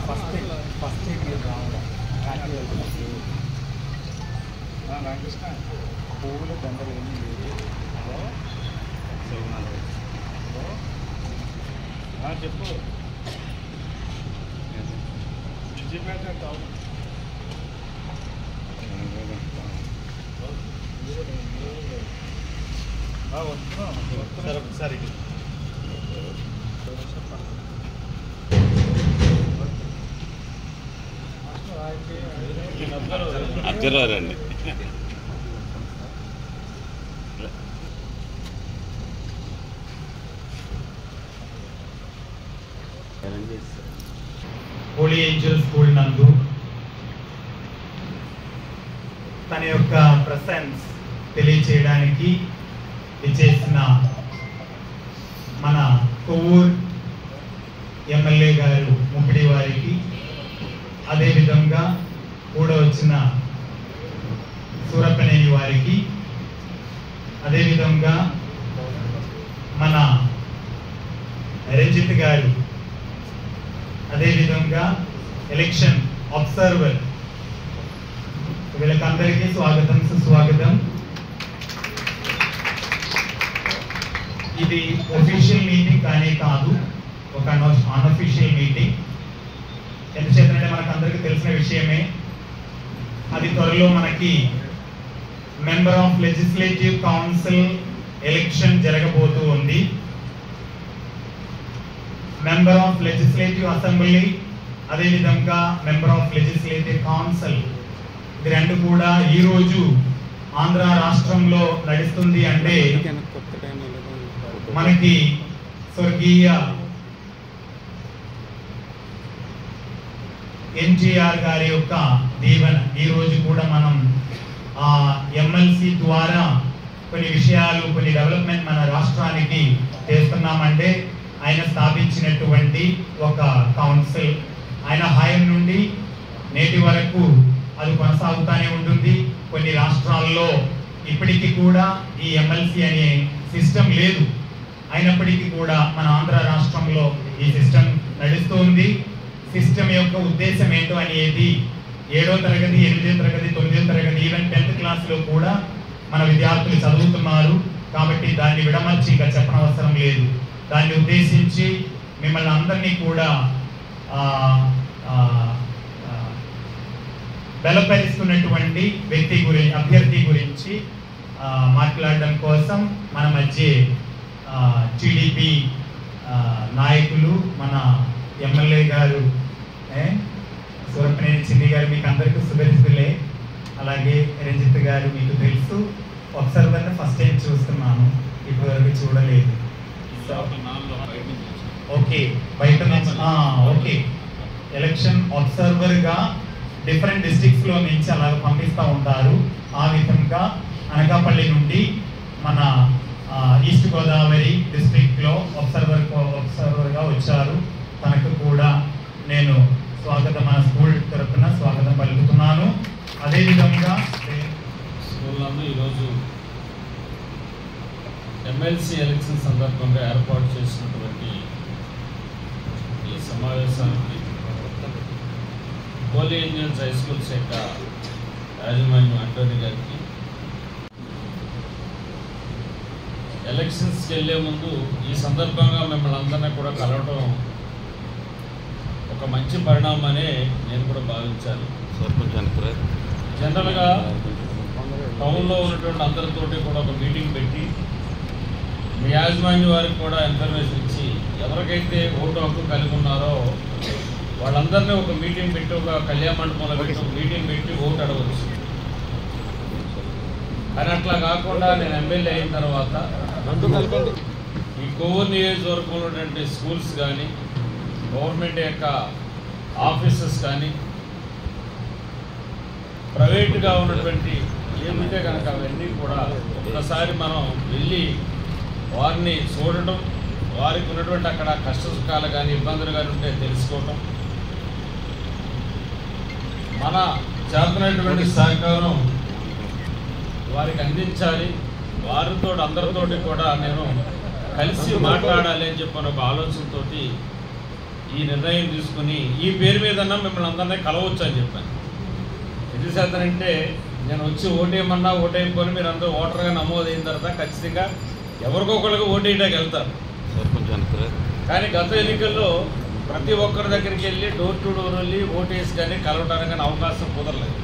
First రావడం రామకృష్ణ పువ్వుల దండలు ఏమీ లేదు. చెప్పు సరే అబ్జర్వరండి. హోలీ ఏంజల్ స్కూల్ నందు తన యొక్క ప్రెసెన్స్ తెలియచేయడానికి ఇచ్చేసిన మన కొవ్వూరు ఎమ్మెల్యే గారు ముప్పిడి వారికి, అదేవిధంగా కూడా వచ్చిన సూరపనేని వారికి, అదేవిధంగా మన రంజిత్ గారు, అదేవిధంగా ఎలక్షన్ అబ్జర్వర్, వీళ్ళకందరికీ స్వాగతం సుస్వాగతం. ఇది ఒఫీషియల్ మీటింగ్ కానీ కాదు, ఒక అన్అఫీషియల్ మీటింగ్. ఎందుచేతంటే మనకు అందరికీ తెలిసిన విషయమే, అది త్వరలో మనకి member of legislative council election జరగబోతూ ఉంది. మెంబర్ ఆఫ్ లెజిస్లేటివ్ అసెంబ్లీ, అదేవిధంగా మెంబర్ ఆఫ్ లెజిస్లేటివ్ కౌన్సిల్, ఇది రెండు కూడా ఈరోజు ఆంధ్ర రాష్ట్రంలో నడుస్తుంది. అంటే మనకి స్వర్గీయ ఎన్టీఆర్ గారి యొక్క దీవెన ఈ రోజు కూడా మనం ఎమ్మెల్సీ ద్వారా కొన్ని విషయాలు, కొన్ని డెవలప్మెంట్ మన రాష్ట్రానికి చేస్తున్నామంటే ఆయన స్థాపించినటువంటి ఒక కౌన్సిల్, ఆయన హయాం నుండి నేటి వరకు అది కొనసాగుతూనే ఉంటుంది. కొన్ని రాష్ట్రాల్లో ఇప్పటికీ కూడా ఈ ఎమ్మెల్సీ అనే సిస్టమ్ లేదు, అయినప్పటికీ కూడా మన ఆంధ్ర రాష్ట్రంలో ఈ సిస్టమ్ నడుస్తుంది. సిస్టమ్ యొక్క ఉద్దేశం ఏంటో అనేది 7వ తరగతి, 8వ తరగతి, 9వ తరగతి, ఈవెన్ 10th క్లాస్లో కూడా మన విద్యార్థులు చదువుతున్నారు. కాబట్టి దాన్ని విడమర్చి ఇంకా చెప్పనవసరం లేదు. దాన్ని ఉద్దేశించి మిమ్మల్ని అందరినీ కూడా బలపరుస్తున్నటువంటి వ్యక్తి గురించి, అభ్యర్థి గురించి మాట్లాడడం కోసం మన మధ్య టీడీపీ నాయకులు, మన ఎమ్మెల్యే గారు సూరపనేని చిన్ని గారు మీకు అందరికీ సుపరిచితులే, అలాగే రంజిత్ గారు మీకు తెలుసు. అబ్జర్వర్ని ఫస్ట్ టైం చూస్తున్నాను, ఇప్పటివరకు చూడలేదు. ఓకే, బయట నుంచి ఓకే, ఎలక్షన్ అబ్జర్వర్గా డిఫరెంట్ డిస్ట్రిక్ట్స్లో నుంచి అలా పంపిస్తూ ఉంటారు. ఆ విధంగా అనకాపల్లి నుండి మన ఈస్ట్ గోదావరి డిస్ట్రిక్ట్లో అబ్జర్వర్గా వచ్చారు. తనకు కూడా నేను స్వాగతం, మన స్కూల్ తరఫున స్వాగతం పలుకుతున్నాను. అదేవిధంగా స్కూల్ నందు ఈరోజు ఎమ్మెల్సీ ఎలక్షన్ సందర్భంగా ఏర్పాటు చేసినటువంటి ఈ సమావేశానికి హోలీ ఏంజల్స్ హై స్కూల్ శాఖ యాజమాన్యం అంటోనీ గారికి, ఎలక్షన్స్కి వెళ్ళే ముందు ఈ సందర్భంగా మిమ్మల్ని అందరినీ కూడా కలవడం ఒక మంచి పరిణామనే నేను కూడా భావించాను. జనరల్గా టౌన్లో ఉన్నటువంటి అందరితోటి కూడా ఒక మీటింగ్ పెట్టి మీ యాజమాన్య వారికి కూడా ఇన్ఫర్మేషన్ ఇచ్చి ఎవరికైతే ఓటు హక్కు కలిగి ఉన్నారో వాళ్ళందరినీ ఒక మీటింగ్ పెట్టి, ఒక కళ్యాణ మండపంలో పెట్టి ఒక మీటింగ్ పెట్టి ఓటు అడగవచ్చు. కానీ అట్లా కాకుండా నేను ఎమ్మెల్యే అయిన తర్వాత ఈ కొవ్వూరు నియోజకవర్గంలో ఉన్నటువంటి స్కూల్స్ కానీ, గవర్నమెంట్ యొక్క ఆఫీసెస్ కానీ, ప్రైవేట్గా ఉన్నటువంటి ఏమిటే కనుక అవన్నీ కూడా ఒకసారి మనం వెళ్ళి వారిని చూడటం, వారికి ఉన్నటువంటి అక్కడ కష్ట సుఖాలు కానీ ఇబ్బందులు కానీ ఉంటే తెలుసుకోవటం, మన చేతనటువంటి సహకారం వారికి అందించాలి. వారితో అందరితోటి కూడా నేను కలిసి మాట్లాడాలి అని చెప్పిన ఒక ఆలోచనతో ఈ నిర్ణయం తీసుకుని ఈ పేరు మీదన్నా మిమ్మల్ని అందరినీ కలవచ్చు అని చెప్పాను. ఎందుకు చేస్తానంటే నేను వచ్చి ఓటేయమన్నా ఓటేయకపోయి మీరు అందరూ ఓటర్గా నమోదైన తర్వాత ఖచ్చితంగా ఎవరికొకరికి ఓటేయడానికి వెళ్తారు. కానీ గత ఎన్నికల్లో ప్రతి ఒక్కరి దగ్గరికి వెళ్ళి డోర్ టు డోర్ వెళ్ళి ఓటేసి కానీ కలవడానికి కానీ అవకాశం కుదరలేదు.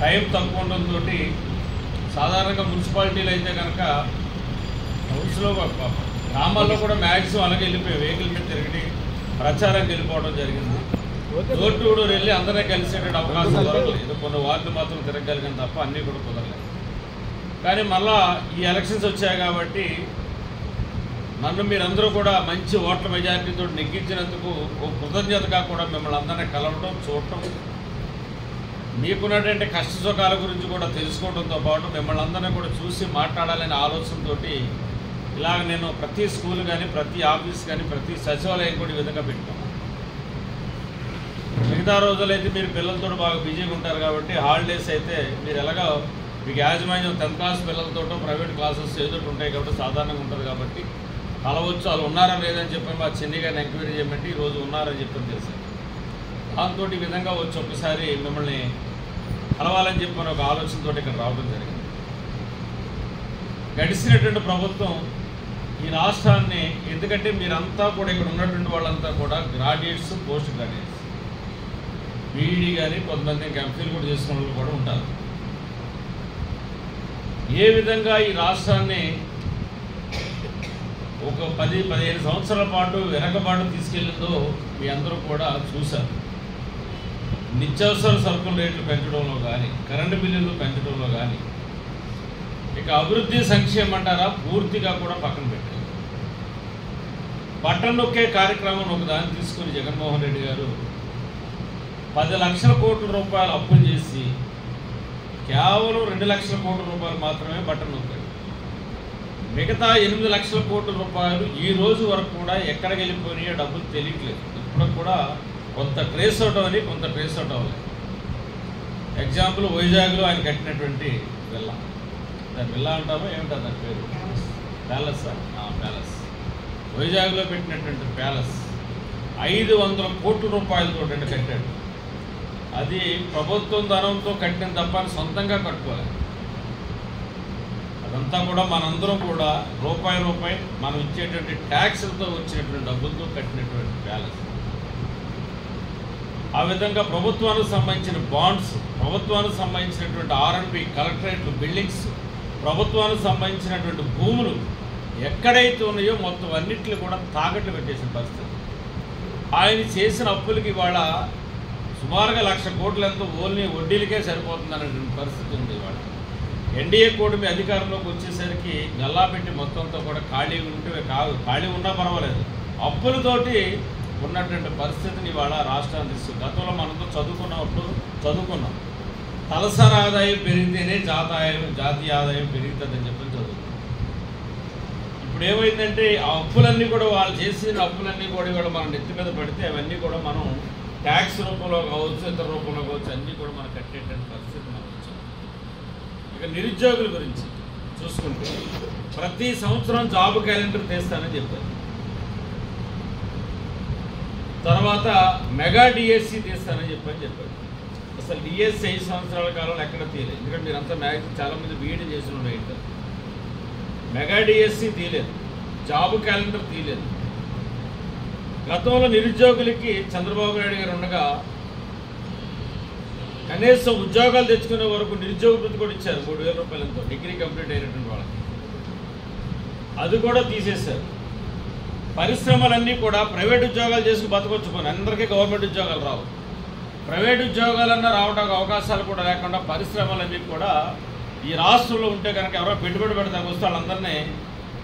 టైం తక్కువ ఉండడంతో సాధారణంగా మున్సిపాలిటీలు అయితే కనుక హౌస్లో గ్రామాల్లో కూడా మ్యాక్సిమం అలాగే వెళ్ళిపోయి వెహికల్ మీద తిరిగి ప్రచారానికి వెళ్ళిపోవడం జరిగింది. డోర్ టు డోర్ వెళ్ళి అందరినీ కలిసేటువంటి అవకాశం దొరకలేదు. కొన్ని వార్డులు మాత్రం తిరగలిగాను తప్ప అన్నీ కూడా కుదరలేదు. కానీ మళ్ళా ఈ ఎలక్షన్స్ వచ్చాయి కాబట్టి నన్ను మీరందరూ కూడా మంచి ఓట్ల మెజారిటీతో నెగ్గించినందుకు ఒక కృతజ్ఞతగా కూడా మిమ్మల్ని అందరినీ కలవడం చూడటం, మీకున్నటువంటి కష్ట సుఖాల గురించి కూడా తెలుసుకోవడంతో పాటు మిమ్మల్ని అందరినీ కూడా చూసి మాట్లాడాలనే ఆలోచనతో ఇలాగ నేను ప్రతి స్కూల్ కానీ ప్రతి ఆఫీస్ కానీ ప్రతి సచివాలయం కూడా ఈ విధంగా పెట్టుకున్నాను. మిగతా రోజులైతే మీరు పిల్లలతో బాగా బిజీగా ఉంటారు కాబట్టి హాలిడేస్ అయితే మీరు ఎలాగో మీకు యాజమాన్యం 10th క్లాస్ పిల్లలతో ప్రైవేట్ క్లాసెస్ ఏదో ఉంటాయి కాబట్టి సాధారణంగా ఉంటుంది కాబట్టి కలవచ్చు. వాళ్ళు ఉన్నారా లేదని చెప్పి మా చిన్ని గారిని ఎంక్వైరీ చేయమంటే ఈరోజు ఉన్నారని చెప్పని తెలిసింది. దాంతో ఈ విధంగా వచ్చి ఒకసారి మిమ్మల్ని కలవాలని చెప్పని ఒక ఆలోచనతో ఇక్కడ రావడం జరిగింది. గడిచినటువంటి ప్రభుత్వం ఈ రాష్ట్రాన్ని, ఎందుకంటే మీరంతా కూడా ఇక్కడ ఉన్నటువంటి వాళ్ళంతా కూడా గ్రాడ్యుయేట్స్, పోస్ట్ గ్రాడ్యుయేట్స్, బీఈడీ కానీ కొంతమంది ఎంఫిల్ కూడా చేసుకున్న వాళ్ళు కూడా ఉంటారు. ఏ విధంగా ఈ రాష్ట్రాన్ని ఒక 10-15 సంవత్సరాల పాటు వెనకబాటు తీసుకెళ్ళిందో మీ అందరూ కూడా చూశారు. నిత్యావసర సరుకుల రేట్లు పెంచడంలో కానీ, కరెంటు బిల్లులు పెంచడంలో కానీ, ఇక అభివృద్ధి సంక్షేమం అంటారా పూర్తిగా కూడా పక్కన పెట్టారు. బట్టలు నొక్కే కార్యక్రమం ఒక దాన్ని తీసుకుని జగన్మోహన్ రెడ్డి గారు 10 లక్షల కోట్ల రూపాయలు అప్పులు చేసి కేవలం 2 లక్షల కోట్ల రూపాయలు మాత్రమే బట్టలు నొక్కారు. మిగతా 8 లక్షల కోట్ల రూపాయలు ఈ రోజు వరకు కూడా ఎక్కడికి వెళ్ళిపోయినాయో డబ్బులు తెలియట్లేదు. ఇప్పుడు కూడా కొంత ట్రేస్ అవుట్ అని, కొంత ట్రేస్ అవుట్ అవ్వలేదు. ఎగ్జాంపుల్ వైజాగ్లో ఆయన కట్టినటువంటి విల్లా, దాని విల్లా అంటామో ఏమిటో దాని పేరు, ప్యాలెస్. ప్యాలెస్ వైజాగ్లో పెట్టినటువంటి ప్యాలెస్ 500 కోట్ల రూపాయలతో కట్టాడు. అది ప్రభుత్వం ధనంతో కట్టిన తప్ప సొంతంగా కట్టుకోవాలి. అదంతా కూడా మనందరం కూడా రూపాయి మనం ఇచ్చేటువంటి ట్యాక్స్లతో వచ్చినటువంటి డబ్బులతో కట్టినటువంటి ప్యాలెస్. ఆ విధంగా ప్రభుత్వానికి సంబంధించిన బాండ్స్, ప్రభుత్వానికి సంబంధించినటువంటి R&B కలెక్టరేట్లు, బిల్డింగ్స్, ప్రభుత్వానికి సంబంధించినటువంటి భూములు ఎక్కడైతే ఉన్నాయో మొత్తం అన్నింటినీ కూడా తాకట్లు పెట్టేసిన పరిస్థితి. ఆయన చేసిన అప్పులకి ఇవాళ సుమారుగా 1,00,000 కోట్లు ఎంతో ఓన్లీ వడ్డీలకే సరిపోతుందనేటువంటి పరిస్థితి ఉంది. ఇవాళ ఎన్డీఏ కూటమి అధికారంలోకి వచ్చేసరికి గల్లా పెట్టి మొత్తంతో కూడా ఖాళీ ఉంటే కాదు, ఖాళీ ఉన్నా పర్వాలేదు, అప్పులతోటి ఉన్నటువంటి పరిస్థితిని ఇవాళ రాష్ట్రాన్ని తీసుకు. గతంలో మనతో చదువుకున్నాం తలసరి ఆదాయం పెరిగితేనే జాతీయ ఆదాయం పెరుగుతుందని చెప్పి చదువుకున్నాం. ఇప్పుడు ఏమైందంటే ఆ అప్పులన్నీ కూడా వాళ్ళు చేసిన అప్పులన్నీ కూడా ఇవాళ మనం నెత్తి మీద పడితే అవన్నీ కూడా మనం ట్యాక్స్ రూపంలో కావచ్చు, ఇతర రూపంలో కావచ్చు, అన్నీ కూడా మనం కట్టేటువంటి పరిస్థితి మనం వచ్చాం. ఇక నిరుద్యోగుల గురించి చూసుకుంటే ప్రతి సంవత్సరం జాబ్ క్యాలెండర్ తీస్తానని చెప్పారు. తర్వాత మెగా డిఎస్సి తీస్తానని చెప్పారు. అసలు డిఎస్సి 5 సంవత్సరాల కాలంలో ఎక్కడ తీయలేదు. ఎందుకంటే మీరంతా మ్యాక్సిమం చాలామంది బీఈడీ చేసిన ఉన్నాయి. మెగా డిఎస్సి తీయలేదు, జాబ్ క్యాలెండర్ తీయలేదు. గతంలో నిరుద్యోగులకి చంద్రబాబు నాయుడు గారు ఉండగా కనీసం ఉద్యోగాలు తెచ్చుకునే వరకు నిరుద్యోగ వృత్తి కూడా ఇచ్చారు 3,000 రూపాయలతో, డిగ్రీ కంప్లీట్ అయినటువంటి వాళ్ళకి. అది కూడా తీసేశారు. పరిశ్రమలన్నీ కూడా ప్రైవేట్ ఉద్యోగాలు చేసుకుని బతకొచ్చుకొని, అందరికీ గవర్నమెంట్ ఉద్యోగాలు రావు. ప్రైవేట్ ఉద్యోగాలన్నా రావడానికి అవకాశాలు కూడా లేకుండా పరిశ్రమలన్నీ కూడా ఈ రాష్ట్రంలో ఉంటే కనుక ఎవరో పెట్టుబడి పెడతానికి వస్తే వాళ్ళందరినీ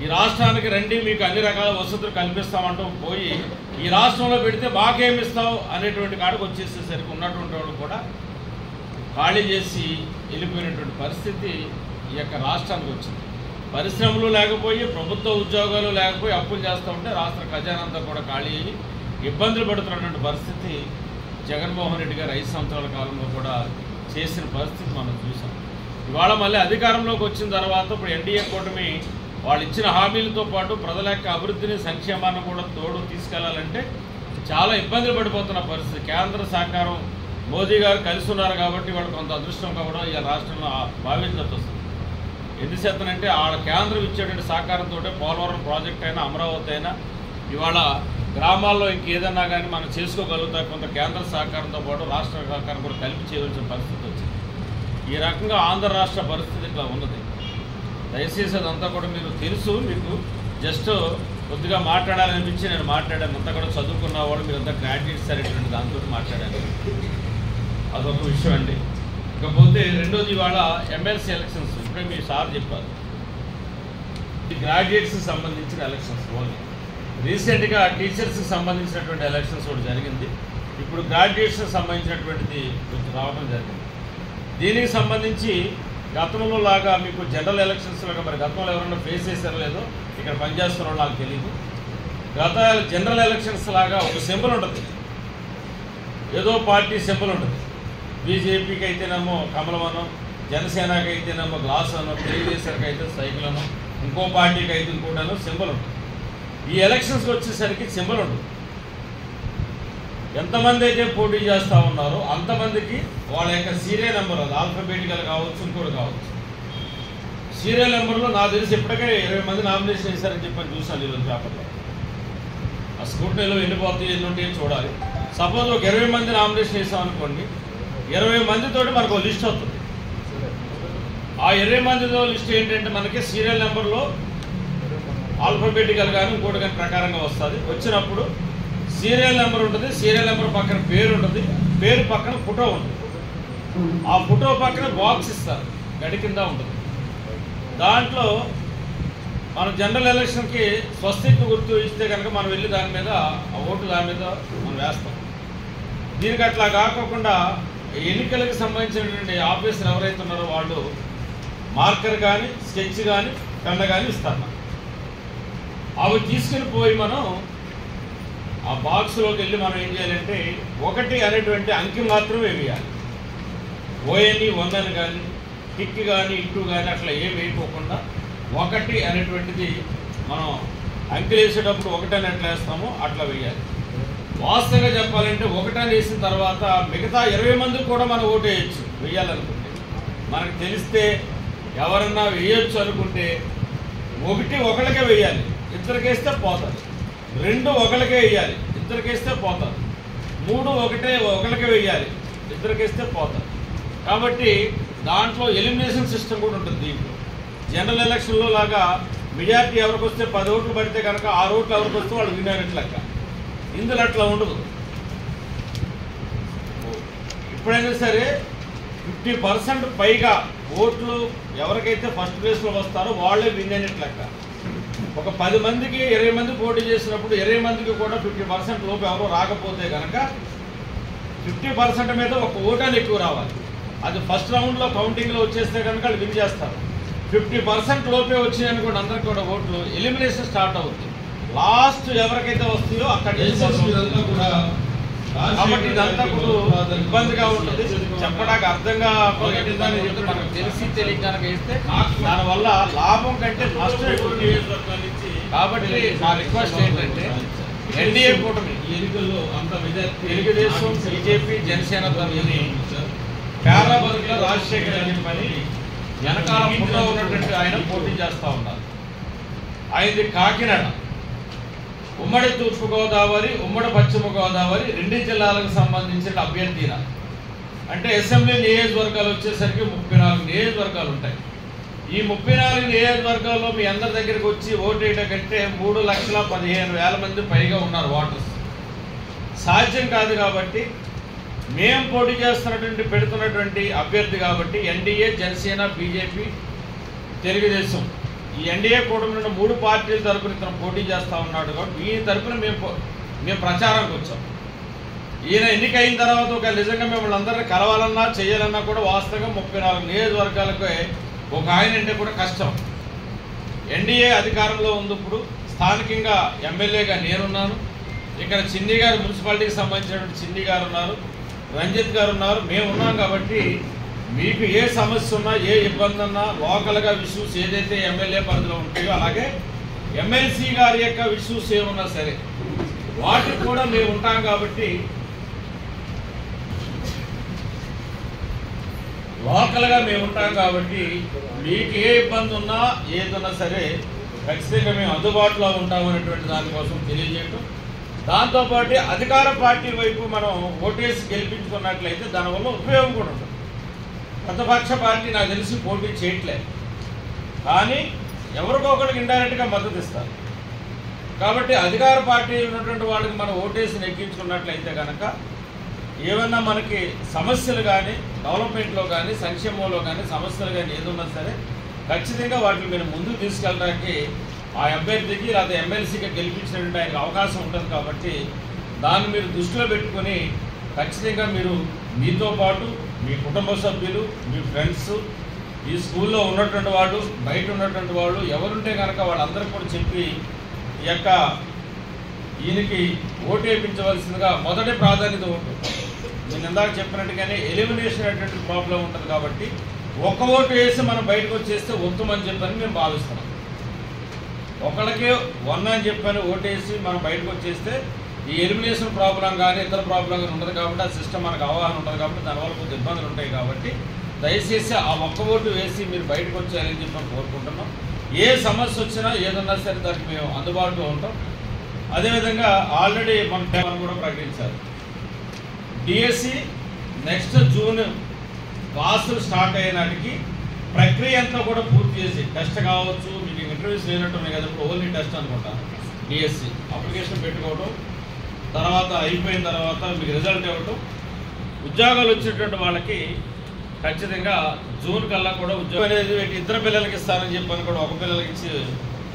ఈ రాష్ట్రానికి రండి, మీకు అన్ని రకాల వసతులు కల్పిస్తామంటూ పోయి ఈ రాష్ట్రంలో పెడితే మాకేమిస్తావు అనేటువంటి కాడికి వచ్చేసేసరికి ఉన్నటువంటి వాళ్ళు కూడా ఖాళీ చేసి వెళ్ళిపోయినటువంటి పరిస్థితి ఈ యొక్క రాష్ట్రానికి వచ్చింది. పరిశ్రమలు లేకపోయి, ప్రభుత్వ ఉద్యోగాలు లేకపోయి అప్పులు చేస్తూ ఉంటే రాష్ట్ర ఖజానంతా కూడా ఖాళీ అయ్యి ఇబ్బందులు పడుతున్నటువంటి పరిస్థితి జగన్మోహన్ రెడ్డి గారు 5 సంవత్సరాల కాలంలో కూడా చేసిన పరిస్థితి మనం చూసాం. ఇవాళ మళ్ళీ అధికారంలోకి వచ్చిన తర్వాత ఇప్పుడు ఎన్డీఏ కూటమి వాళ్ళు ఇచ్చిన హామీలతో పాటు ప్రజల యొక్క అభివృద్ధిని, సంక్షేమాన్ని కూడా తోడు తీసుకెళ్లాలంటే చాలా ఇబ్బందులు పడిపోతున్న పరిస్థితి. కేంద్ర సహకారం మోదీ గారు కలిసి ఉన్నారు కాబట్టి వాళ్ళు కొంత అదృష్టం కూడా ఈ రాష్ట్రంలో భావించాల్సి వస్తుంది. ఎందుచేతనంటే వాళ్ళ కేంద్రం ఇచ్చేటువంటి సహకారంతో పోలవరం ప్రాజెక్ట్ అయినా అమరావతి అయినా ఇవాళ గ్రామాల్లో ఇంకేదన్నా కానీ మనం చేసుకోగలుగుతా. కొంత కేంద్ర సహకారంతో పాటు రాష్ట్ర సహకారం కూడా కలిపి చేయవలసిన పరిస్థితి వచ్చింది. ఈ రకంగా ఆంధ్ర రాష్ట్ర పరిస్థితి ఇట్లా ఉన్నది. దయచేసి అదంతా కూడా మీరు తెలుసు, మీకు జస్ట్ కొద్దిగా మాట్లాడాలనిపించి నేను మాట్లాడాను. అంతా కూడా చదువుకున్న వాళ్ళు మీరంతా గ్రాడ్యుయేట్స్ అనేటువంటి దాంతో మాట్లాడాను. అదొక విషయం అండి. ఇకపోతే రెండోది ఇవాళ ఎమ్మెల్సీ ఎలక్షన్స్ ఇప్పుడే మీ సార్ చెప్పారు. ఈ గ్రాడ్యుయేట్స్కి సంబంధించిన ఎలక్షన్స్ ఓన్లీ. రీసెంట్గా టీచర్స్కి సంబంధించినటువంటి ఎలక్షన్స్ ఒకటి జరిగింది. ఇప్పుడు గ్రాడ్యుయేట్స్కి సంబంధించినటువంటిది కొంచెం రావడం జరిగింది. దీనికి సంబంధించి గతంలో లాగా మీకు జనరల్ ఎలక్షన్స్ లాగా మరి గతంలో ఎవరైనా ఫేస్ చేశారో లేదో ఇక్కడ పనిచేస్తున్నారో నాకు తెలియదు. గత జనరల్ ఎలక్షన్స్ లాగా ఒక సింబల్ ఉంటుంది, ఏదో పార్టీ సింబల్ ఉంటుంది. బీజేపీకి అయితేనేమో కమలమనో, జనసేనకి అయితేనేమో గ్లాస్ అనో, తెలుగుదేశానికి అయితే సైకిల్ అనో, ఇంకో పార్టీకి అయితే ఇంకోటనో సింబల్ ఉంటుంది. ఈ ఎలక్షన్స్కి వచ్చేసరికి సింబల్ ఉంటుంది. ఎంతమంది అయితే పోటీ చేస్తూ ఉన్నారో అంతమందికి వాళ్ళ యొక్క సీరియల్ నెంబర్, అది ఆల్ఫాబెటికల్ కావచ్చు, ఇంకోటి కావచ్చు. సీరియల్ నెంబర్లో నాకు తెలిసి ఇప్పటికే 20 మంది నామినేషన్ చేశారని చెప్పని చూసాను ఈరోజు పేపర్లో. ఆ స్కూటనీలో ఎన్ని పోతాయి ఎన్ని ఉంటాయో చూడాలి. సపోజ్ ఒక 20 మంది నామినేషన్ చేసామనుకోండి, 20 మందితోటి మనకు ఒక లిస్ట్ వస్తుంది. ఆ 20 మందితో లిస్ట్ ఏంటంటే మనకి సీరియల్ నెంబర్లో ఆల్ఫాబెటికల్ కానీ ఇంకోటి కానీ ప్రకారంగా వస్తుంది. వచ్చినప్పుడు సీరియల్ నెంబర్ ఉంటుంది, సీరియల్ నెంబర్ పక్కన పేరు ఉంటుంది, పేరు పక్కన ఫోటో ఉంటుంది. ఆ ఫోటో పక్కన బాక్స్ ఇస్తారు, గడి కింద ఉంటుంది. దాంట్లో మనం జనరల్ ఎలక్షన్కి స్వస్తిక్ గుర్తు ఇస్తే కనుక మనం వెళ్ళి దాని మీద ఆ ఓటు దాని మీద మనం వేస్తాం. దీనికి అట్లా కాకుండా ఎన్నికలకు సంబంధించినటువంటి ఆఫీసర్ ఎవరైతే ఉన్నారో వాళ్ళు మార్కర్ కానీ స్కెచ్ కానీ పెన్ కానీ ఇస్తారు. అవి తీసుకుని పోయి మనం ఆ బాక్స్లోకి వెళ్ళి మనం ఏం చేయాలంటే 1 అనేటువంటి అంకె మాత్రమే వేయాలి. ఓఎన్ఈ 1 అని కానీ టిక్ కానీ ఇంటూ కానీ అట్లా ఏం వేయకోకుండా 1 అనేటువంటిది మనం అంకెలు వేసేటప్పుడు 1 అని ఎట్లా వేస్తామో అట్లా వేయాలి. వాస్తవంగా చెప్పాలంటే 1 అని వేసిన తర్వాత మిగతా 20 మందికి కూడా మనం ఓటు వేయచ్చు. వేయాలనుకుంటే మనకు తెలిస్తే ఎవరన్నా వేయచ్చు అనుకుంటే 1 ఒకళ్ళకే వేయాలి, ఇద్దరికేస్తే పోతారు. 2 ఒకళ్ళకే వేయాలి, ఇద్దరికేస్తే పోతారు. 3 ఒకళ్ళకే వేయాలి, ఇద్దరికేస్తే పోతారు. కాబట్టి దాంట్లో ఎలిమినేషన్ సిస్టమ్ కూడా ఉంటుంది. దీంట్లో జనరల్ ఎలక్షన్లో లాగా మెజార్టీ ఎవరికి వస్తే 10 ఓట్లు పడితే కనుక 6 ఓట్లు ఎవరికి వస్తే వాళ్ళు విన్ అయినట్లు లెక్క. ఇందులో అట్లా ఉండదు. ఎప్పుడైనా సరే 50% పైగా ఓట్లు ఎవరికైతే ఫస్ట్ ప్లేస్లో వస్తారో వాళ్ళే విన్ అయినట్లు లెక్క. ఒక 10 మందికి 20 మంది పోటీ చేసినప్పుడు 20 మందికి కూడా 50% లోపు ఎవరో రాకపోతే కనుక 50% మీద ఒక ఓటాలు ఎక్కువ రావాలి. అది ఫస్ట్ రౌండ్లో కౌంటింగ్లో వచ్చేస్తే కనుక వాళ్ళు విన్ చేస్తారు. 50% లోపే వచ్చినాయని కూడా అందరికి కూడా ఓట్లు ఎలిమినేషన్ స్టార్ట్ అవుతుంది. లాస్ట్ ఎవరికైతే వస్తాయో అక్కడ కూడా. కాబట్టి ఇదంతా కూడా ఇబ్బందిగా ఉంటుంది. చెప్పడానికి అర్థంగా మనకు తెలిసి తెలియక కనుక వేస్తే దానివల్ల లాభం కంటే నష్టం ఎక్కువ. కాబట్టి నా రిక్వెస్ట్ ఏంటంటే ఎన్డీఏ కూటమి ఎన్నికల్లో అంత తెలుగుదేశం, బీజేపీ, జనసేన తరఫుని పేరాబదులో రాజశేఖర్ అని పని వెనకాల ఫోటో ఉన్నటువంటి ఆయన పోటీ చేస్తూ ఉన్నారు. ఆయనది కాకినాడ. ఉమ్మడి తూర్పుగోదావరి, ఉమ్మడి పశ్చిమ గోదావరి 2 జిల్లాలకు సంబంధించిన అభ్యర్థిన అంటే అసెంబ్లీ నియోజకవర్గాలు వచ్చేసరికి 34 నియోజకవర్గాలు ఉంటాయి. ఈ 34 నియోజకవర్గాల్లో మీ అందరి దగ్గరికి వచ్చి ఓటు వేయడం కంటే 3,15,000 మంది పైగా ఉన్నారు ఓటర్స్. సాధ్యం కాదు. కాబట్టి మేము పోటీ చేస్తున్నటువంటి పెడుతున్నటువంటి అభ్యర్థి కాబట్టి ఎన్డీఏ, జనసేన, బీజేపీ, తెలుగుదేశం ఈ ఎన్డీఏ కూటమి నుండి 3 పార్టీల తరపున ఇతను పోటీ చేస్తూ ఉన్నాడు. కాబట్టి ఈ తరపున మేము ప్రచారానికి వచ్చాం. ఈయన ఎన్నికైన తర్వాత ఒక నిజంగా మిమ్మల్ని అందరినీ కలవాలన్నా చేయాలన్నా కూడా వాస్తవంగా 34 నియోజకవర్గాలకు ఒక ఆయన అంటే కూడా కష్టం. ఎన్డీఏ అధికారంలో ఉన్నప్పుడు స్థానికంగా ఎమ్మెల్యేగా నేనున్నాను. ఇక్కడ చిన్ని గారు మున్సిపాలిటీకి సంబంధించినటువంటి చిన్ని గారు ఉన్నారు, రంజిత్ గారు ఉన్నారు, మేము ఉన్నాం. కాబట్టి మీకు ఏ సమస్య ఉన్నా ఏ ఇబ్బంది ఉన్నా లోకల్గా ఇష్యూస్ ఏదైతే ఎమ్మెల్యే పరిధిలో ఉంటాయో అలాగే ఎమ్మెల్సీ గారి యొక్క ఇష్యూస్ ఏమున్నా సరే వాటికి కూడా మేము ఉంటాం కాబట్టి లోకల్గా మేము ఉంటాం కాబట్టి మీకు ఏ ఇబ్బంది ఉన్నా ఏదన్నా సరే ఖచ్చితంగా మేము అందుబాటులో ఉంటామనేటువంటి దానికోసం తెలియజేయటం. దాంతోపాటు అధికార పార్టీ వైపు మనం ఓటేసి గెలిపించుకున్నట్లయితే దానివల్ల ఉపయోగం కూడా ఉంటుంది. ప్రతిపక్ష పార్టీ నాకు తెలిసి పోటీ చేయట్లేదు, కానీ ఎవరికొకరికి ఇండైరెక్ట్గా మద్దతు ఇస్తారు. కాబట్టి అధికార పార్టీ ఉన్నటువంటి వాళ్ళకి మనం ఓటేసి నెగ్గించుకున్నట్లయితే కనుక ఏమన్నా మనకి సమస్యలు కానీ డెవలప్మెంట్లో కానీ సంక్షేమంలో కానీ సమస్యలు కానీ ఏదున్నా సరే ఖచ్చితంగా వాటిని మీరు ముందుకు తీసుకెళ్ళడానికి ఆ అభ్యర్థికి లేదా ఎమ్మెల్సీకి గెలిపించినటువంటి ఆయనకు అవకాశం ఉంటుంది. కాబట్టి దాన్ని మీరు దృష్టిలో పెట్టుకొని ఖచ్చితంగా మీరు మీతో పాటు మీ కుటుంబ సభ్యులు, మీ ఫ్రెండ్స్, ఈ స్కూల్లో ఉన్నటువంటి వాళ్ళు, బయట ఉన్నటువంటి వాళ్ళు ఎవరుంటే కనుక వాళ్ళందరికీ కూడా చెప్పి ఈ యొక్క ఈయనకి ఓటు వేయించవలసిందిగా మొదటి ప్రాధాన్యత ఓటు. నేను ఇందాక చెప్పినట్టుగానే ఎలిమినేషన్ అనేటువంటి ప్రాబ్లం ఉంటుంది కాబట్టి ఒక్క ఓటు వేసి మనం బయటకు వచ్చేస్తే ఉత్తమని చెప్పని మేము భావిస్తున్నాం. ఒకళ్ళకే 1 అని చెప్పని ఓటేసి మనం బయటకు వచ్చేస్తే ఈ ఎలిమినేషన్ ప్రాబ్లం కానీ ఇతర ప్రాబ్లం కానీ ఉండదు కాబట్టి ఆ సిస్టమ్ మనకు అవగాహన ఉంటుంది కాబట్టి దానివల్ల కొంచెం ఇబ్బందులు ఉంటాయి. కాబట్టి దయచేసి ఆ ఒక్క ఓటు వేసి మీరు బయటకు వచ్చేయాలని చెప్పి కోరుకుంటున్నాం. ఏ సమస్య వచ్చినా ఏదన్నా సరే దానికి మేము అందుబాటులో ఉంటాం. అదేవిధంగా ఆల్రెడీ మనం కూడా ప్రకటించారు డిఎస్సి నెక్స్ట్ జూన్ క్లాసులు స్టార్ట్ అయ్యేనాటికి ప్రక్రియ అంతా కూడా పూర్తి చేసి టెస్ట్ కావచ్చు, మీకు ఇంటర్వ్యూస్ లేనట్టు ఉన్నాయి కదా, ఇప్పుడు ఓన్లీ టెస్ట్ అనుకుంటాను. డిఎస్సి అప్లికేషన్ పెట్టుకోవడం, తర్వాత అయిపోయిన తర్వాత మీకు రిజల్ట్ ఇవ్వటం, ఉద్యోగాలు వచ్చేటువంటి వాళ్ళకి ఖచ్చితంగా జూన్ కల్లా కూడా ఉద్యోగం అనేది ఇద్దరు పిల్లలకి ఇస్తారని చెప్పని కూడా ఒక పిల్లలకి ఇచ్చి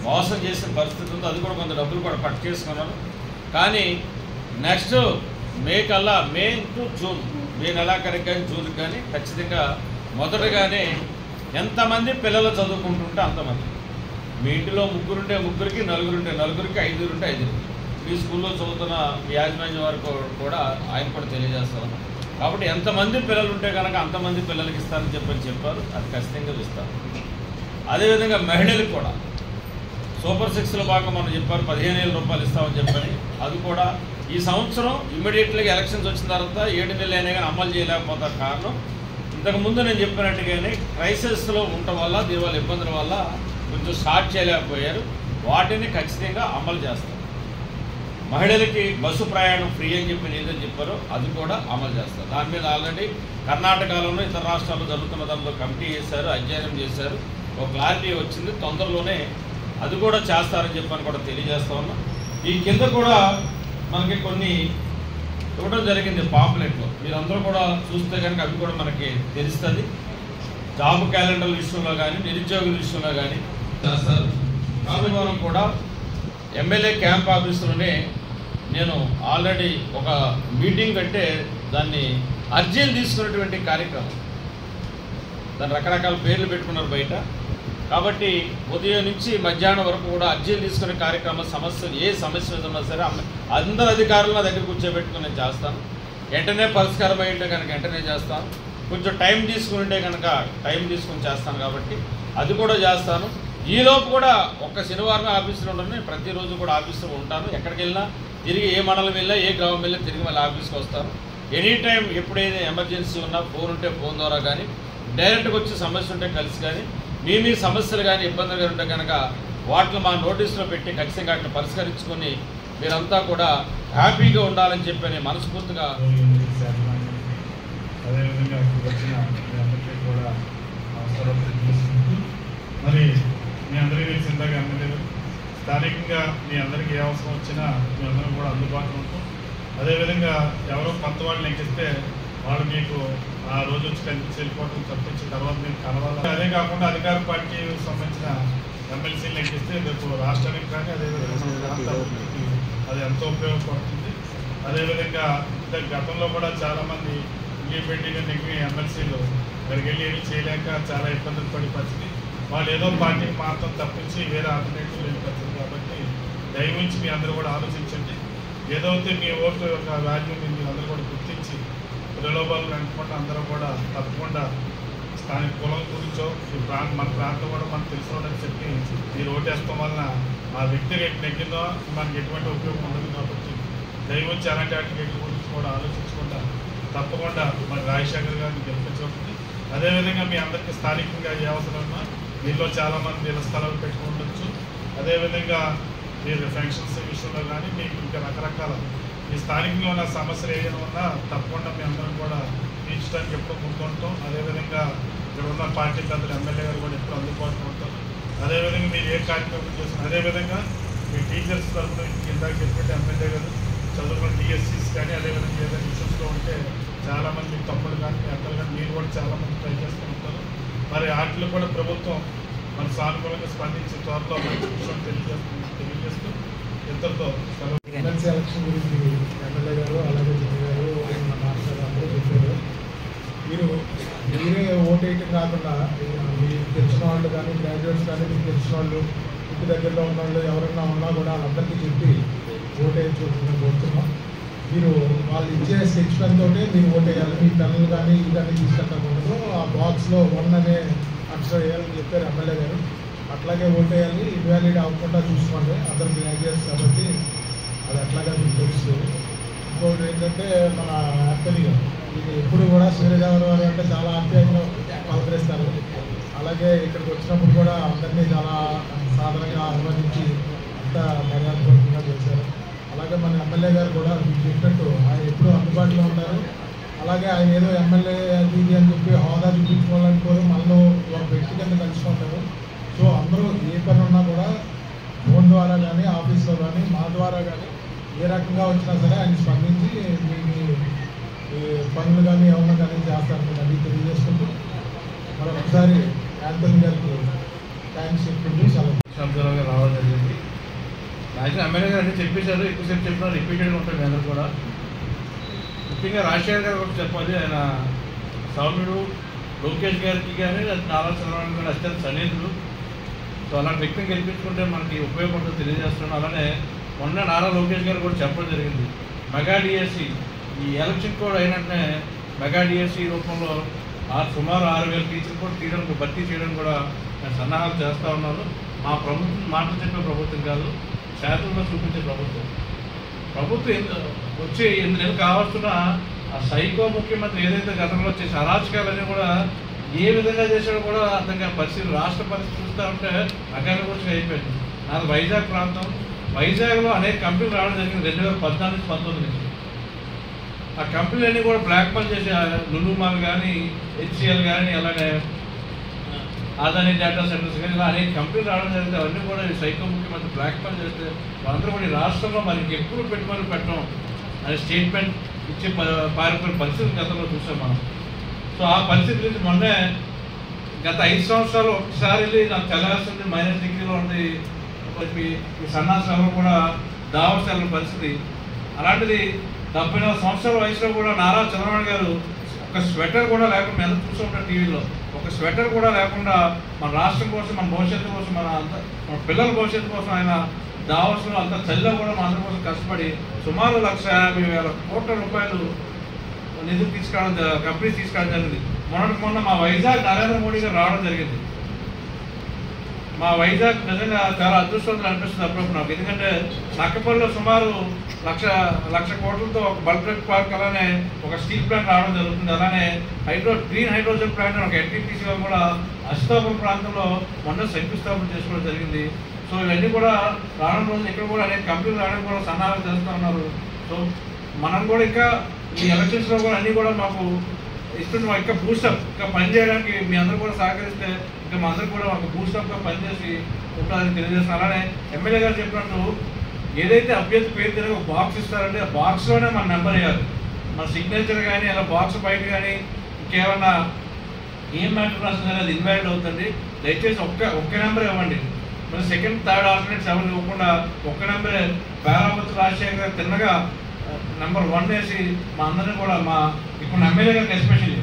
మోసం చేసిన పరిస్థితి ఉంది. అది కూడా కొంత డబ్బులు కూడా కట్ చేసుకున్నాను. కానీ నెక్స్ట్ మే కల్లా, మే టు జూన్, మే నెలాఖరికి కానీ జూన్కి కానీ ఖచ్చితంగా మొదటగానే ఎంతమంది పిల్లలు చదువుకుంటుంటే అంతమంది. మీ ఇంటిలో ముగ్గురుంటే ముగ్గురికి, నలుగురుంటే నలుగురికి, ఐదుగురుంటే ఐదుగురికి. మీ స్కూల్లో చదువుతున్న యాజమాన్యం వారికి కూడా ఆయన కూడా తెలియజేస్తాను. కాబట్టి ఎంతమంది పిల్లలు ఉంటే కనుక అంతమంది పిల్లలకి ఇస్తారని చెప్పారు. అది ఖచ్చితంగా ఇస్తారు. అదేవిధంగా మహిళలకు కూడా సూపర్ 6లో భాగంగా మనం చెప్పారు 15,000 రూపాయలు ఇస్తామని చెప్పని. అది కూడా ఈ సంవత్సరం ఇమ్మీడియట్గా ఎలక్షన్స్ వచ్చిన తర్వాత 7 నెలలు అయినా కానీ అమలు చేయలేకపోతారు. కారణం ఇంతకుముందు నేను చెప్పినట్టుగానే క్రైసిస్లో ఉండటం వల్ల, దీనివల్ల ఇబ్బందుల వల్ల కొంచెం స్టార్ట్ చేయలేకపోయారు. వాటిని ఖచ్చితంగా అమలు చేస్తారు. మహిళలకి బస్సు ప్రయాణం ఫ్రీ అని చెప్పి ఏదో చెప్పారో అది కూడా అమలు చేస్తారు. దాని మీద ఆల్రెడీ కర్ణాటకలోనూ ఇతర రాష్ట్రాల్లో జరుగుతున్న దానిలో కమిటీ చేశారు, అధ్యయనం చేశారు, ఒక క్లారిటీ వచ్చింది. తొందరలోనే అది కూడా చేస్తారని చెప్పని కూడా తెలియజేస్తా ఉన్నాం. ఈ కింద కూడా మనకి కొన్ని ఇవ్వడం జరిగింది పాంప్లెట్లో. మీరందరూ కూడా చూస్తే కనుక అవి కూడా మనకి తెలుస్తుంది. జాబ్ క్యాలెండర్ విషయంలో కానీ, నిరుద్యోగుల విషయంలో కానీ చేస్తారు. ఆదివారం కూడా ఎమ్మెల్యే క్యాంప్ ఆఫీసులోనే నేను ఆల్రెడీ ఒక మీటింగ్ పెట్టే దాన్ని అర్జీలు తీసుకున్నటువంటి కార్యక్రమం. దాని రకరకాల పేర్లు పెట్టుకున్నారు బయట. కాబట్టి ఉదయం నుంచి మధ్యాహ్నం వరకు కూడా అర్జీలు తీసుకునే కార్యక్రమం, సమస్యలు ఏ సమస్య ఉన్నా సరే అందరు అధికారులు నా దగ్గర కూర్చోబెట్టుకుని నేను చేస్తాను. వెంటనే పరిష్కారం అయ్యింటే కనుక వెంటనే చేస్తాను. కొంచెం టైం తీసుకుంటే కనుక టైం తీసుకుని చేస్తాను. కాబట్టి అది కూడా చేస్తాను. ఈలోపు కూడా ఒక్క శనివారం ఆఫీసులో ఉంటాను. నేను ప్రతిరోజు కూడా ఆఫీసులో ఉంటాను. ఎక్కడికి వెళ్ళినా తిరిగి ఏ మండలం వెళ్ళినా ఏ గ్రామం వెళ్ళినా తిరిగి మళ్ళీ ఆఫీస్కి వస్తాను. ఎనీ టైం ఎప్పుడైతే ఎమర్జెన్సీ ఉన్నా ఫోన్ ఉంటే ఫోన్ ద్వారా కానీ, డైరెక్ట్గా వచ్చి సమస్య ఉంటే కలిసి కానీ, మీ సమస్యలు కానీ ఇబ్బందులు కానీ ఉంటే కనుక వాటిని మా నోటీసులో పెట్టి ఖచ్చితంగా వాటిని పరిష్కరించుకొని మీరంతా కూడా హ్యాపీగా ఉండాలని చెప్పని మనస్ఫూర్తిగా అదేవిధంగా వచ్చిన మీ అందరికీ కూడా నమస్కారం తెలియజేసుకుంటూ, మరి మీ అందరికీ తెలిసి ఇందాక ఎమ్మెల్యేలు స్థానికంగా మీ అందరికీ ఏ అవసరం వచ్చినా మీ అందరం కూడా అందుబాటులో ఉంటాం. అదేవిధంగా ఎవరో కొత్త వాళ్ళని ఎక్కిస్తే వాళ్ళు మీకు ఆ రోజు వచ్చి కలిసి వెళ్ళిపోవడం తప్పించిన తర్వాత మీకు కలవాలి. అదే కాకుండా అధికార పార్టీకి సంబంధించిన ఎమ్మెల్సీలు ఎక్కిస్తే రేపు రాష్ట్రానికి కానీ అదేవిధంగా అది ఎంతో ఉపయోగపడుతుంది. అదేవిధంగా గతంలో కూడా చాలామంది ఇండిపెండెంట్గా నెగ్గిన ఎమ్మెల్సీలు అక్కడికి వెళ్ళి ఏమీ చేయలేక చాలా ఇబ్బందులు పడే పరిస్థితి. వాళ్ళు ఏదో పార్టీకి మాత్రం తప్పించి వేరే ఆల్టర్నేటివ్ లేని పరిస్థితి. కాబట్టి దయవుంచి మీ అందరూ కూడా ఆలోచించండి. ఏదైతే మీ ఓటు యొక్క వాల్యూ మీరు అందరూ కూడా గుర్తించి ప్రలోభాలు వెంటకుండా అందరూ కూడా తప్పకుండా స్థానిక కులం గురించో మన ప్రాంతం కూడా మనకు తెలుసుకోవడానికి చెప్పి మీరు ఓటేస్తాం వలన ఆ వ్యక్తి రేపు నెగ్గిందో మనకి ఎటువంటి ఉపయోగం ఉండదు. కాబట్టి దయవచ్చి అలాంటి వాటి గురించి కూడా ఆలోచించకుండా తప్పకుండా మరి రాజశేఖర్ గారిని గెలిపించవచ్చు. అదేవిధంగా మీ అందరికీ స్థానికంగా ఏ అవసరమన్నా మీలో చాలామంది ఇళ్ల స్థలాలు పెట్టుకుండొచ్చు. అదేవిధంగా మీరు ఫంక్షన్స్ విషయంలో కానీ మీకు ఇంకా రకరకాల ఈ స్థానికంగా ఉన్న సమస్యలు ఏదైనా ఉన్నా తప్పకుండా మీ అందరం కూడా తీర్చడానికి ఎప్పుడూ ముందుంటాం. అదేవిధంగా ఇక్కడ ఉన్న పార్టీ పెద్దలు ఎమ్మెల్యే గారు కూడా ఎప్పుడు అందుబాటులో ఉంటారు. అదేవిధంగా మీరు ఏ కార్యక్రమం చేస్తున్నారు, అదేవిధంగా మీ టీచర్స్ తరఫున ఇందాక చెప్పినట్టు ఎమ్మెల్యే గారు చదువుకున్న డిఎస్సీస్ కానీ అదేవిధంగా ఏదైనా ఇష్యూస్లో ఉంటే చాలామంది మీ తమ్ముడు కానీ మీ అక్కలు కానీ మీరు కూడా చాలామంది ట్రై చేస్తూ ఉంటారు. మరి వాటిలో కూడా ప్రభుత్వం మన సానుకూలంగా స్పందించి త్వరలో మంచి విషయం తెలియజేస్తూ ఇద్దరితో ఎమ్మెల్సీ ఎలక్షన్ గురించి ఎమ్మెల్యే గారు అలాగే జిల్లా గారు మన మాస్టర్ అందరూ చెప్పారు. మీరే ఓటేయటం కాకుండా మీకు తెలిసిన వాళ్ళు కానీ గ్రాడ్యుయేట్స్ కానీ మీకు తెలిసిన వాళ్ళు ఇంటి దగ్గరలో ఉన్న వాళ్ళు ఎవరైనా ఉన్నా కూడా వాళ్ళందరికీ చెప్పి ఓటేయించుకుంటున్నాం కోరుతున్నాం. మీరు వాళ్ళు ఇచ్చే స్కెచ్ పెన్ తోటే మీరు ఓటేయాలి. మీ పెన్నులు కానీ ఇవి కానీ తీసుకెళ్ళకూడదు. ఆ బాక్స్లో 1 అనే అక్షరం వేయాలని చెప్పారు ఎమ్మెల్యే గారు. అట్లాగే ఓటేయాలి. ఇన్వాలిడ్ అవ్వకుండా చూసుకోండి. అందరు గ్రాడ్యుయేట్స్ కాబట్టి అది అట్లాగే మీకు తెలుస్తుంది. ఇంకోటి ఏంటంటే మన యాక్చువల్లీ ఇది ఎప్పుడు కూడా సూర్యదేవర వారు అంటే చాలా ఆప్యాయంగా పలకరిస్తారు. అలాగే ఇక్కడికి వచ్చినప్పుడు కూడా అందరినీ చాలా సాధారణంగా ఆహ్వానించి అంతా మర్యాదపూర్వకంగా చేశారు. అలాగే మన ఎమ్మెల్యే గారు కూడా మీకు చెప్పినట్టు ఆయన ఎప్పుడూ అందుబాటులో ఉంటారు. అలాగే ఆయన ఏదో ఎమ్మెల్యే అది ఇది అని చెప్పి హోదా చూపించుకోవాలనుకోరు. మనలో ఒక వ్యక్తి కింద కలుసుకుంటారు. సో అందరూ ఏ పని ఉన్నా కూడా ఫోన్ ద్వారా కానీ ఆఫీస్లో కానీ మా ద్వారా కానీ ఏ రకంగా వచ్చినా సరే ఆయన స్పందించి మీ పనులు కానీ ఏమన్నా కానీ చేస్తారని అది తెలియజేసుకుంటూ మరొకసారి యాంథనీ గారికి థ్యాంక్స్ చెప్పుకుంటూ శబ్దాలుగా రావడం జరిగింది. మ్యాక్సిమం ఎమ్మెల్యే గారు అన్నీ చెప్పేశారు. ఎక్కువసేపు చెప్పినా రిపీటెడ్గా ఉంటుంది మీ అందరూ కూడా. ముఖ్యంగా రాజశేఖర్ గారు కూడా చెప్పాలి. ఆయన సౌమ్యుడు, లోకేష్ గారికి కానీ నారా చంద్రబాబు గారు అత్యంత సన్నిహితులు. సో అలాంటి వ్యక్తిని గెలిపించుకుంటే మనకి ఉపయోగపడుతుందో తెలియజేస్తున్నాం. అలానే మొన్న నారా లోకేష్ గారు కూడా చెప్పడం జరిగింది. మెగా డిఎస్సి ఈ ఎలక్షన్ కూడా అయినట్టే మెగా డిఎస్సి రూపంలో సుమారు 6,000 టీచర్లు కూడా తీయడానికి భర్తీ చేయడానికి కూడా నేను సన్నాహాలు చేస్తూ ఉన్నాను. మా ప్రభుత్వం మాటలు చెప్పే ప్రభుత్వం కాదు, శాతంలో చూపించే ప్రభుత్వం. వచ్చే 8 నెలలు కావాల్సిన ఆ సైకో ముఖ్యమంత్రి ఏదైతే గతంలో చేసే అరాచకాలన్నీ కూడా ఏ విధంగా చేశాడో కూడా అర్థం కాని పరిస్థితి. రాష్ట్ర పరిస్థితి చూస్తూ ఉంటే అకాడమిక్ అయిపోయింది. నాది వైజాగ్ ప్రాంతం. వైజాగ్లో అనేక కంపెనీలు రావడం జరిగింది 2014 నుంచి 19 నుంచి. ఆ కంపెనీలన్నీ కూడా బ్లాక్ మెయిల్ చేసి లులు మాల్ కానీ హెచ్సిఎల్ కానీ అలాగే అదాని డేటా సెంటర్స్ కానీ ఇలా అనేక కంపెనీలు రావడం జరిగింది. అవన్నీ కూడా ఈ సైకో ముఖ్యమంత్రి బ్లాక్ మెయిల్ చేస్తే వాళ్ళందరూ కూడా ఈ రాష్ట్రంలో మనకి ఎప్పుడు పెట్టుబడులు పెట్టడం అనే స్టేట్మెంట్ ఇచ్చి పారిపోయిన పరిస్థితి గతంలో చూసాం మనం. సో ఆ పరిస్థితి నుంచి మొన్నే గత 5 సంవత్సరాలు ఒకసారి వెళ్ళి నాకు తెల్లాల్సింది -డిగ్రీలో ఉంది. ఈ సన్నాసాలు కూడా దావసాల పరిస్థితి. అలాంటిది 74 సంవత్సరాల వయసులో కూడా నారా చంద్రబాబు గారు ఒక స్వెటర్ కూడా లేకుండా ఎంత చూస్తుంటారు టీవీలో, ఒక స్వెటర్ కూడా లేకుండా మన రాష్ట్రం కోసం, మన భవిష్యత్తు కోసం, మన పిల్లల భవిష్యత్తు కోసం ఆయన దావస్లో అంత చలిలో కూడా మన అందరి కోసం కష్టపడి సుమారు 1,50,000 కోట్ల రూపాయలు నిధులు తీసుకురావడం, కంపెనీస్ తీసుకురావడం జరిగింది. మొన్న మా వైజాగ్ నరేంద్ర మోడీ గారు రావడం జరిగింది. మా వైజాగ్ నిజంగా చాలా అదృష్టవంతులు అనిపిస్తుంది అప్పుడప్పుడు నాకు. ఎందుకంటే నక్కపల్లిలో సుమారు 1,00,000 కోట్లతో ఒక బల్క్ పార్క్, అలానే ఒక స్టీల్ ప్లాంట్ రావడం జరుగుతుంది. అలానే గ్రీన్ హైడ్రోజన్ ప్లాంట్ ఒక ఎన్టీపీసీలో కూడా అశోకాపురం ప్రాంతంలో మొన్న శంకుస్థాపన చేసుకోవడం జరిగింది. సో ఇవన్నీ కూడా రావడం రోజు ఇక్కడ కూడా అనేక కంపెనీలు రావడం కూడా సన్నాహాలు చేస్తూ ఉన్నారు. సో మనం కూడా ఇంకా ఈ ఎలక్షన్స్లో కూడా అన్నీ కూడా మాకు ఇస్తున్నాం. ఇంకా బూస్టప్ ఇంకా పనిచేయడానికి మీ అందరూ కూడా సహకరిస్తే ఇంకా మా అందరూ కూడా మాకు బూస్టప్గా పనిచేసి ఉంటుందని తెలియజేస్తున్నాం. అలానే ఎమ్మెల్యే గారు చెప్పినట్టు ఏదైతే అభ్యర్థి పేరు తిరిగి ఒక బాక్స్ ఇస్తారంటే ఆ బాక్స్లోనే మన నెంబర్ వేయాలి. మన సిగ్నేచర్ కానీ అలా బాక్స్ బయట కానీ ఇంకేమన్నా ఏం మ్యాటర్ రాస్తుంది కానీ అది ఇన్వాలిడ్ అవుతుంది. దయచేసి ఒక్క నెంబర్ ఇవ్వండి. మరి సెకండ్, థర్డ్ ఆల్టర్నేట్స్ ఎవరు ఇవ్వకుండా ఒక్క నెంబరే పేరాపతి రాజశేఖర్ గారు తిన్నగా నెంబర్ 1 వేసి మా అందరినీ కూడా ఇప్పుడు ఎమ్మెల్యే గారికి ఎస్పెషల్లీ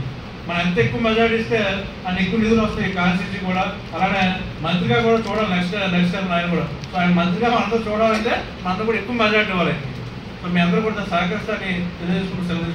మనం ఎంత ఎక్కువ మెజారిటీ ఇస్తే ఆయన ఎక్కువ నిధులు వస్తాయి కాన్స్టిట్యూన్సీ కూడా. అలానే మంత్రిగా కూడా చూడాలి నెక్స్ట్ టైం ఆయన కూడా. సో ఆయన మంత్రిగా మనందరూ చూడాలంటే మనందరూ కూడా ఎక్కువ మెజారిటీ ఇవ్వాలి. సో మీ అందరూ కూడా సహకరిస్తారని తెలియజేసుకుంటూ సెలవు.